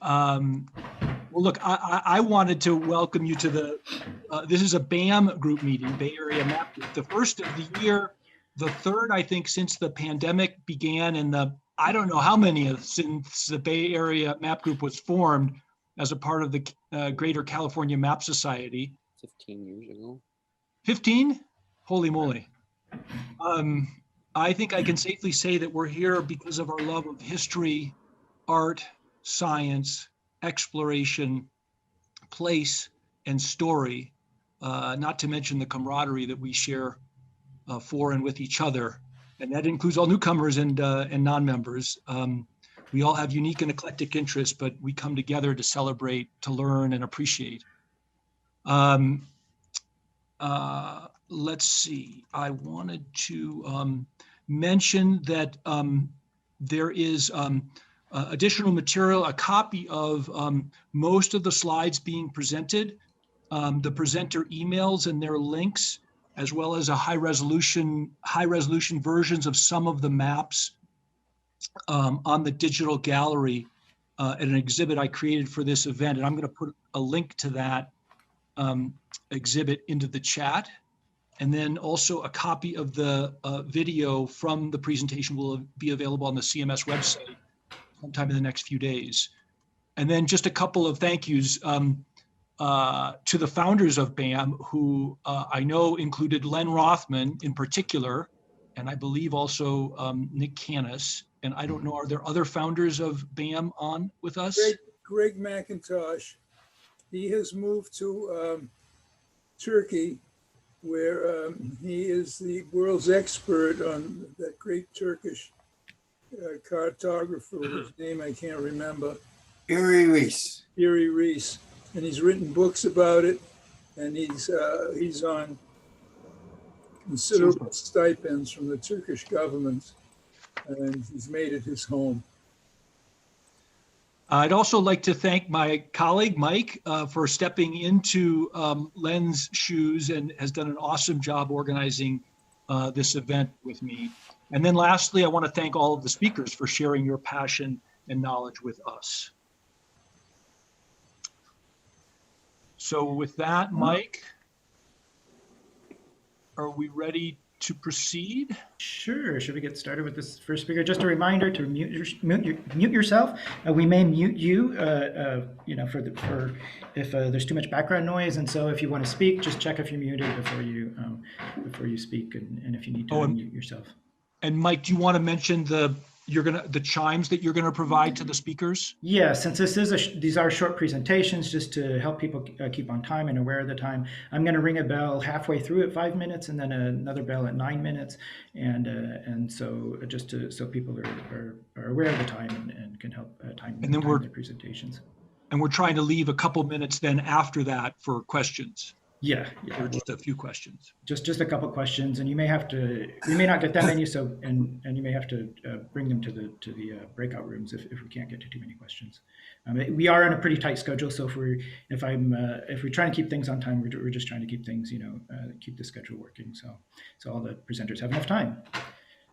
Um, well, look, I wanted to welcome you to this is a BAM group meeting, Bay Area Map Group, the first of the year, the third, I think, since the pandemic began, and I don't know how many since the Bay Area Map Group was formed as a part of the Greater California Map Society. 15 years ago. 15? Holy moly. I think I can safely say that we're here because of our love of history, art, science, exploration, place, and story, not to mention the camaraderie that we share for and with each other. And that includes all newcomers and non-members. We all have unique and eclectic interests, but we come together to celebrate, to learn, and appreciate. Let's see, I wanted to mention that there is additional material, a copy of most of the slides being presented, the presenter emails and their links, as well as a high resolution versions of some of the maps on the digital gallery at an exhibit I created for this event. And I'm going to put a link to that exhibit into the chat. And then also a copy of the video from the presentation will be available on the CMS website sometime in the next few days. And then just a couple of thank yous to the founders of BAM, who I know included Len Rothman in particular, and I believe also Nick Canis. And I don't know, are there other founders of BAM on with us? Greg McIntosh. He has moved to Turkey, where he is the world's expert on that great Turkish cartographer whose name I can't remember. Uri Reis. Uri Reis. And he's written books about it, and he's on considerable stipends from the Turkish government, and he's made it his home. I'd also like to thank my colleague, Mike, for stepping into Len's shoes and has done an awesome job organizing this event with me. And then lastly, I want to thank all of the speakers for sharing your passion and knowledge with us. So with that, Mike, are we ready to proceed? Sure. Should we get started with this first speaker? Just a reminder to mute yourself. We may mute you, for if there's too much background noise. And so, if you want to speak, just check if you're muted before you speak, and if you need to unmute yourself. And Mike, do you want to mention the chimes that you're gonna provide to the speakers? Yeah, since these are short presentations, just to help people keep on time and aware of the time, I'm going to ring a bell halfway through at 5 minutes, and then another bell at 9 minutes, and so just so people are aware of the time and can help time their presentations. And we're trying to leave a couple minutes then after that for questions. Yeah. Or just a few questions. Just a couple questions, and we may not get that many, so and you may have to bring them to the breakout rooms if we can't get to too many questions. We are on a pretty tight schedule, so if we're trying to keep things on time, we're just trying to keep things, keep the schedule working, so all the presenters have enough time.